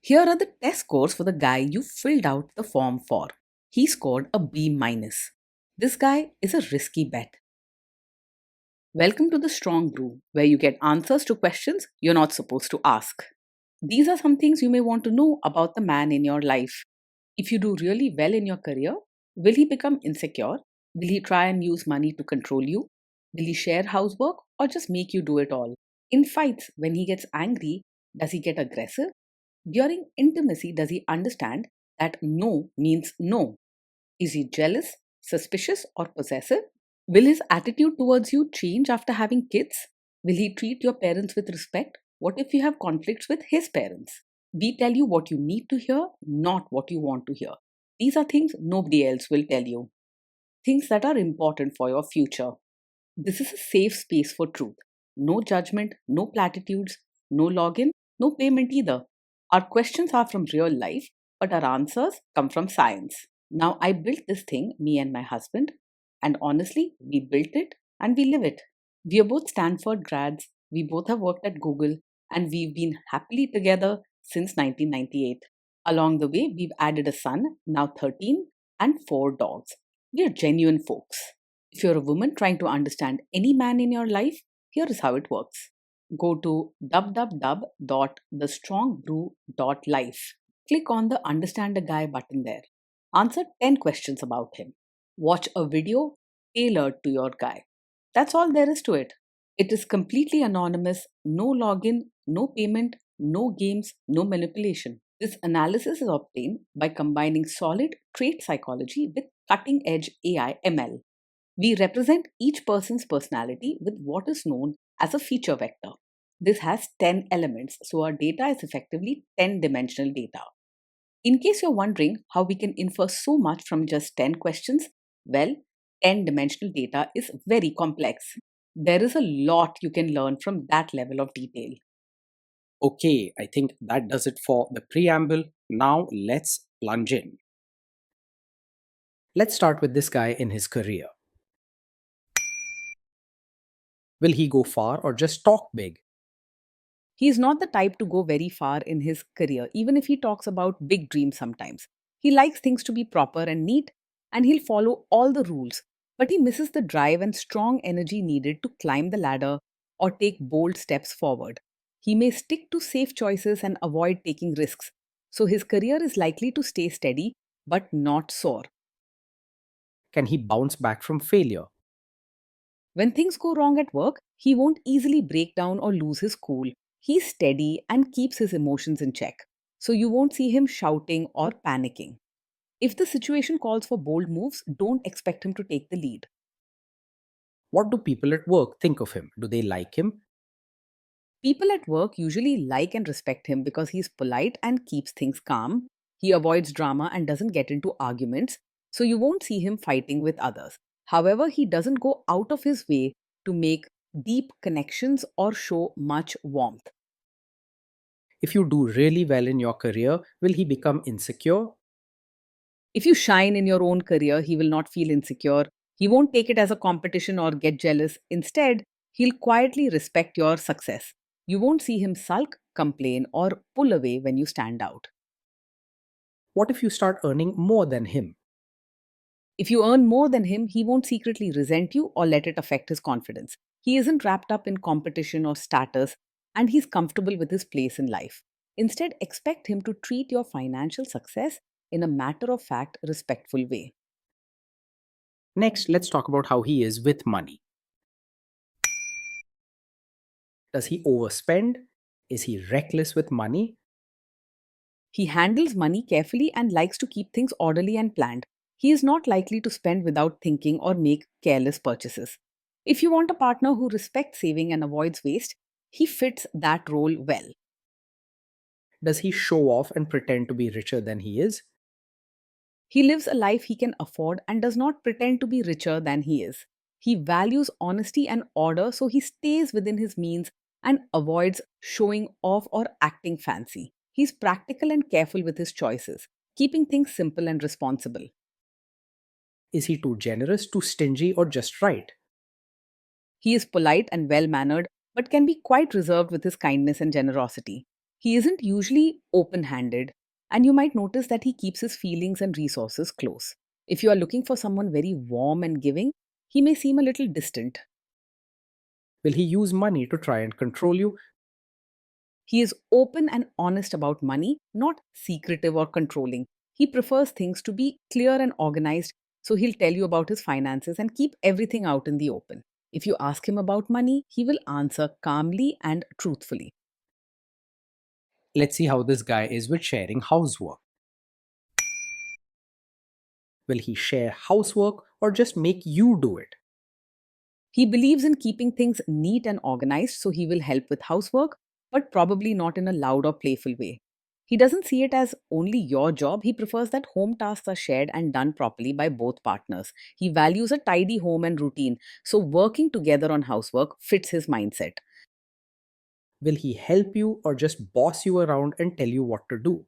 Here are the test scores for the guy you filled out the form for. He scored a B minus. This guy is a risky bet. Welcome to the Strong Brew, where you get answers to questions you're not supposed to ask. These are some things you may want to know about the man in your life. If you do really well in your career, will he become insecure? Will he try and use money to control you? Will he share housework or just make you do it all? In fights, when he gets angry, does he get aggressive? During intimacy, does he understand that no means no? Is he jealous, suspicious, or possessive? Will his attitude towards you change after having kids? Will he treat your parents with respect? What if you have conflicts with his parents? We tell you what you need to hear, not what you want to hear. These are things nobody else will tell you. Things that are important for your future. This is a safe space for truth. No judgment, no platitudes, no login, no payment either. Our questions are from real life, but our answers come from science. Now, I built this thing, me and my husband, and honestly, we built it and we live it. We are both Stanford grads, we both have worked at Google, and we've been happily together since 1998. Along the way, we've added a son, now 13, and 4 dogs. We are genuine folks. If you're a woman trying to understand any man in your life, here is how it works. Go to www.thestrongbrew.life. Click on the Understand a Guy button there. Answer 10 questions about him. Watch a video tailored to your guy. That's all there is to it. It is completely anonymous, no login, no payment, no games, no manipulation. This analysis is obtained by combining solid trait psychology with cutting edge AI ML. We represent each person's personality with what is known as a feature vector. This has 10 elements, so our data is effectively 10-dimensional data. In case you're wondering how we can infer so much from just 10 questions, well, 10-dimensional data is very complex. There is a lot you can learn from that level of detail. Okay, I think that does it for the preamble. Now let's plunge in. Let's start with this guy in his career. Will he go far or just talk big? He is not the type to go very far in his career, even if he talks about big dreams sometimes. He likes things to be proper and neat, and he'll follow all the rules, but he misses the drive and strong energy needed to climb the ladder or take bold steps forward. He may stick to safe choices and avoid taking risks, so his career is likely to stay steady but not soar. Can he bounce back from failure? When things go wrong at work, he won't easily break down or lose his cool. He's steady and keeps his emotions in check, so you won't see him shouting or panicking. If the situation calls for bold moves, don't expect him to take the lead. What do people at work think of him? Do they like him? People at work usually like and respect him because he's polite and keeps things calm. He avoids drama and doesn't get into arguments, so you won't see him fighting with others. However, he doesn't go out of his way to make deep connections or show much warmth. If you do really well in your career, will he become insecure? If you shine in your own career, he will not feel insecure. He won't take it as a competition or get jealous. Instead, he'll quietly respect your success. You won't see him sulk, complain, or pull away when you stand out. What if you start earning more than him? If you earn more than him, he won't secretly resent you or let it affect his confidence. He isn't wrapped up in competition or status, and he's comfortable with his place in life. Instead, expect him to treat your financial success in a matter of fact, respectful way. Next, let's talk about how he is with money. Does he overspend? Is he reckless with money? He handles money carefully and likes to keep things orderly and planned. He is not likely to spend without thinking or make careless purchases. If you want a partner who respects saving and avoids waste, he fits that role well. Does he show off and pretend to be richer than he is? He lives a life he can afford and does not pretend to be richer than he is. He values honesty and order, so he stays within his means and avoids showing off or acting fancy. He's practical and careful with his choices, keeping things simple and responsible. Is he too generous, too stingy, or just right? He is polite and well mannered, but can be quite reserved with his kindness and generosity. He isn't usually open handed, and you might notice that he keeps his feelings and resources close. If you are looking for someone very warm and giving, he may seem a little distant. Will he use money to try and control you? He is open and honest about money, not secretive or controlling. He prefers things to be clear and organized, so he'll tell you about his finances and keep everything out in the open. If you ask him about money, he will answer calmly and truthfully. Let's see how this guy is with sharing housework. Will he share housework or just make you do it? He believes in keeping things neat and organized, so he will help with housework, but probably not in a loud or playful way. He doesn't see it as only your job. He prefers that home tasks are shared and done properly by both partners. He values a tidy home and routine, so working together on housework fits his mindset. Will he help you or just boss you around and tell you what to do?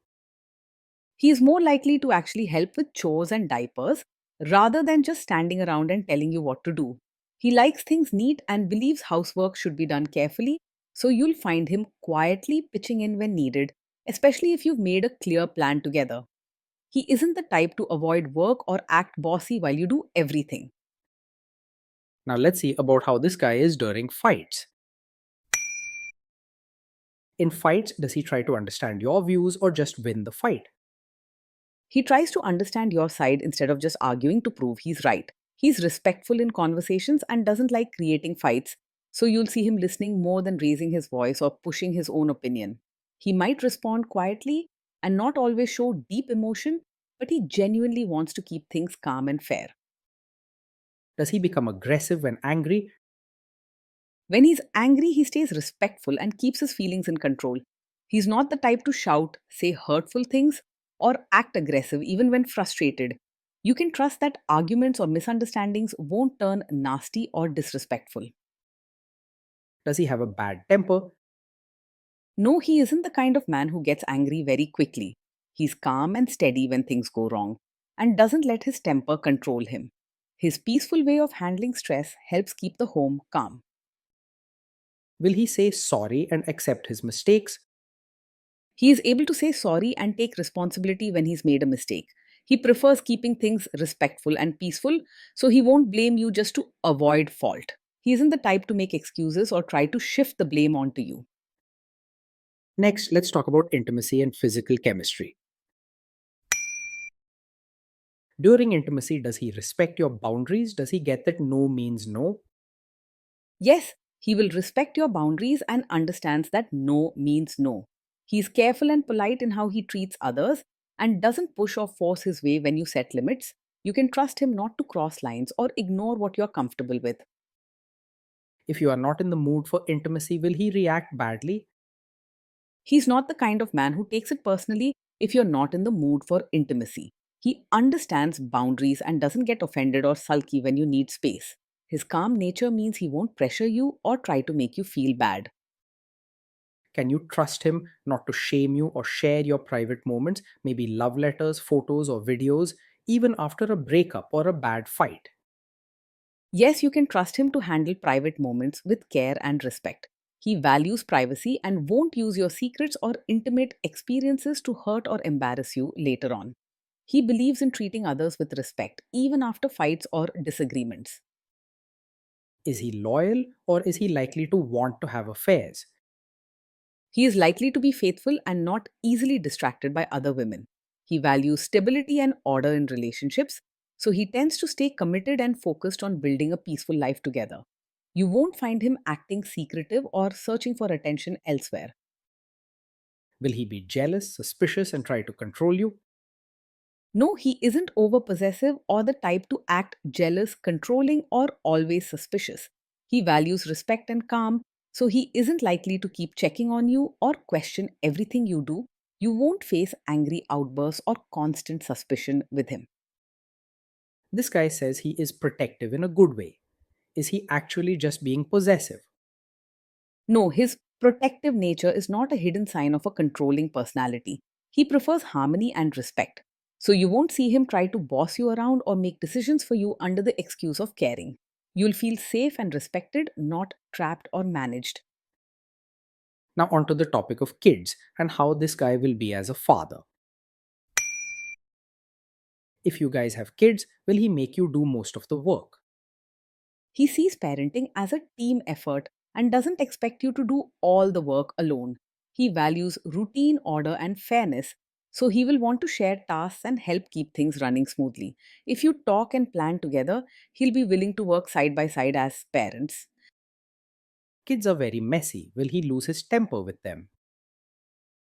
He is more likely to actually help with chores and diapers rather than just standing around and telling you what to do. He likes things neat and believes housework should be done carefully, so you'll find him quietly pitching in when needed, especially if you've made a clear plan together. He isn't the type to avoid work or act bossy while you do everything. Now let's see about how this guy is during fights. In fights, does he try to understand your views or just win the fight? He tries to understand your side instead of just arguing to prove he's right. He's respectful in conversations and doesn't like creating fights, so you'll see him listening more than raising his voice or pushing his own opinion. He might respond quietly and not always show deep emotion, but he genuinely wants to keep things calm and fair. Does he become aggressive when angry? When he's angry, he stays respectful and keeps his feelings in control. He's not the type to shout, say hurtful things, or act aggressive even when frustrated. You can trust that arguments or misunderstandings won't turn nasty or disrespectful. Does he have a bad temper? No, he isn't the kind of man who gets angry very quickly. He's calm and steady when things go wrong and doesn't let his temper control him. His peaceful way of handling stress helps keep the home calm. Will he say sorry and accept his mistakes? He is able to say sorry and take responsibility when he's made a mistake. He prefers keeping things respectful and peaceful, so he won't blame you just to avoid fault. He isn't the type to make excuses or try to shift the blame onto you. Next, let's talk about intimacy and physical chemistry. During intimacy, does he respect your boundaries? Does he get that no means no? Yes, he will respect your boundaries and understands that no means no. He's careful and polite in how he treats others and doesn't push or force his way when you set limits. You can trust him not to cross lines or ignore what you're comfortable with. If you are not in the mood for intimacy, will he react badly? He's not the kind of man who takes it personally if you're not in the mood for intimacy. He understands boundaries and doesn't get offended or sulky when you need space. His calm nature means he won't pressure you or try to make you feel bad. Can you trust him not to shame you or share your private moments, maybe love letters, photos, or videos, even after a breakup or a bad fight? Yes, you can trust him to handle private moments with care and respect. He values privacy and won't use your secrets or intimate experiences to hurt or embarrass you later on. He believes in treating others with respect, even after fights or disagreements. Is he loyal or is he likely to want to have affairs? He is likely to be faithful and not easily distracted by other women. He values stability and order in relationships, so he tends to stay committed and focused on building a peaceful life together. You won't find him acting secretive or searching for attention elsewhere. Will he be jealous, suspicious, and try to control you? No, he isn't over possessive or the type to act jealous, controlling, or always suspicious. He values respect and calm, so he isn't likely to keep checking on you or question everything you do. You won't face angry outbursts or constant suspicion with him. This guy says he is protective in a good way. Is he actually just being possessive? No, his protective nature is not a hidden sign of a controlling personality. He prefers harmony and respect. So you won't see him try to boss you around or make decisions for you under the excuse of caring. You'll feel safe and respected, not trapped or managed. Now, on to the topic of kids and how this guy will be as a father. If you guys have kids, will he make you do most of the work? He sees parenting as a team effort and doesn't expect you to do all the work alone. He values routine, order, and fairness, so he will want to share tasks and help keep things running smoothly. If you talk and plan together, he'll be willing to work side by side as parents. Kids are very messy. Will he lose his temper with them?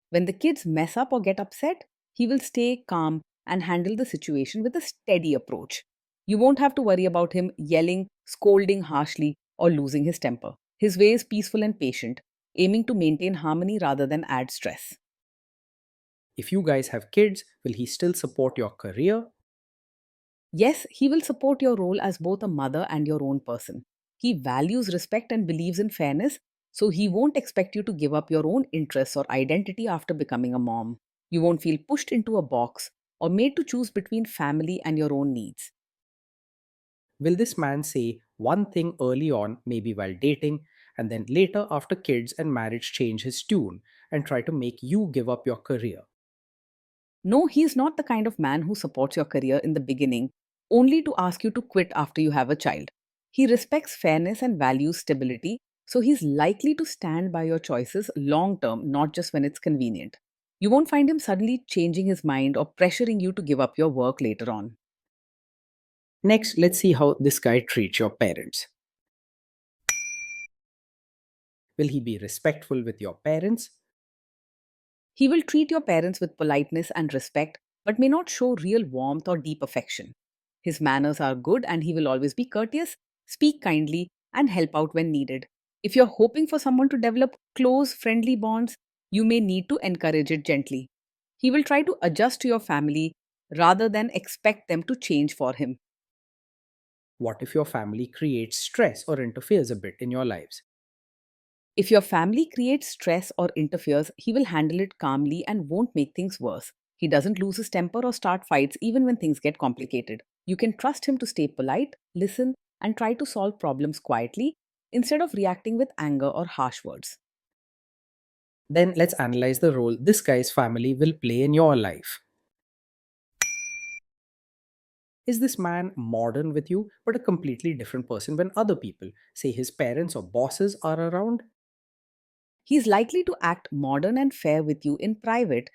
When the kids mess up or get upset, he will stay calm and handle the situation with a steady approach. You won't have to worry about him yelling, scolding harshly, or losing his temper. His way is peaceful and patient, aiming to maintain harmony rather than add stress. If you guys have kids, will he still support your career? Yes, he will support your role as both a mother and your own person. He values respect and believes in fairness, so he won't expect you to give up your own interests or identity after becoming a mom. You won't feel pushed into a box or made to choose between family and your own needs. Will this man say one thing early on, maybe while dating, and then later after kids and marriage change his tune and try to make you give up your career? No, he is not the kind of man who supports your career in the beginning only to ask you to quit after you have a child. He respects fairness and values stability, so he's likely to stand by your choices long term, not just when it's convenient. You won't find him suddenly changing his mind or pressuring you to give up your work later on. Next, let's see how this guy treats your parents. Will he be respectful with your parents? He will treat your parents with politeness and respect, but may not show real warmth or deep affection. His manners are good and he will always be courteous, speak kindly, and help out when needed. If you're hoping for someone to develop close, friendly bonds, you may need to encourage it gently. He will try to adjust to your family rather than expect them to change for him. What if your family creates stress or interferes a bit in your lives? If your family creates stress or interferes, he will handle it calmly and won't make things worse. He doesn't lose his temper or start fights even when things get complicated. You can trust him to stay polite, listen, and try to solve problems quietly instead of reacting with anger or harsh words. Then let's analyze the role this guy's family will play in your life. Is this man modern with you, but a completely different person when other people, say his parents or bosses, are around? He's likely to act modern and fair with you in private,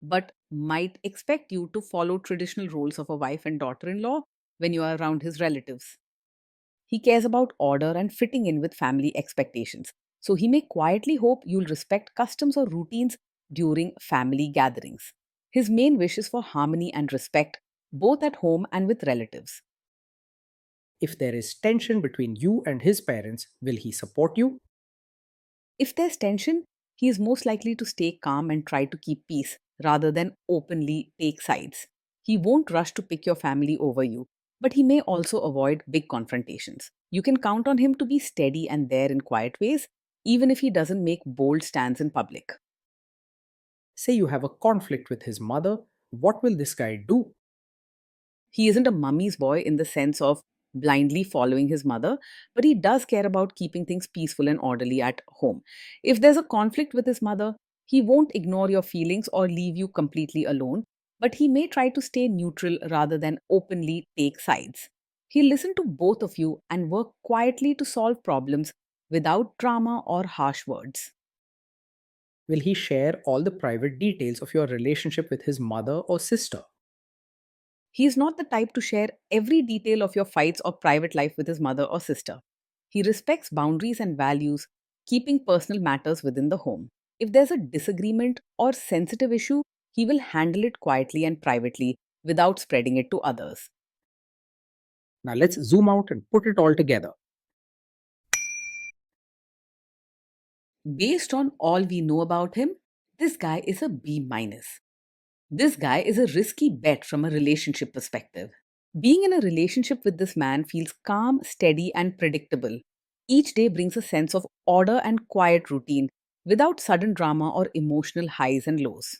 but might expect you to follow traditional roles of a wife and daughter in law when you are around his relatives. He cares about order and fitting in with family expectations. So he may quietly hope you'll respect customs or routines during family gatherings. His main wish is for harmony and respect, both at home and with relatives. If there is tension between you and his parents, will he support you? If there's tension, he is most likely to stay calm and try to keep peace rather than openly take sides. He won't rush to pick your family over you, but he may also avoid big confrontations. You can count on him to be steady and there in quiet ways, even if he doesn't make bold stands in public. Say you have a conflict with his mother, what will this guy do? He isn't a mummy's boy in the sense of blindly following his mother, but he does care about keeping things peaceful and orderly at home. If there's a conflict with his mother, he won't ignore your feelings or leave you completely alone, but he may try to stay neutral rather than openly take sides. He'll listen to both of you and work quietly to solve problems without drama or harsh words. Will he share all the private details of your relationship with his mother or sister? He is not the type to share every detail of your fights or private life with his mother or sister. He respects boundaries and values, keeping personal matters within the home. If there's a disagreement or sensitive issue, he will handle it quietly and privately without spreading it to others. Now let's zoom out and put it all together. Based on all we know about him, this guy is a B minus. This guy is a risky bet from a relationship perspective. Being in a relationship with this man feels calm, steady, and predictable. Each day brings a sense of order and quiet routine without sudden drama or emotional highs and lows.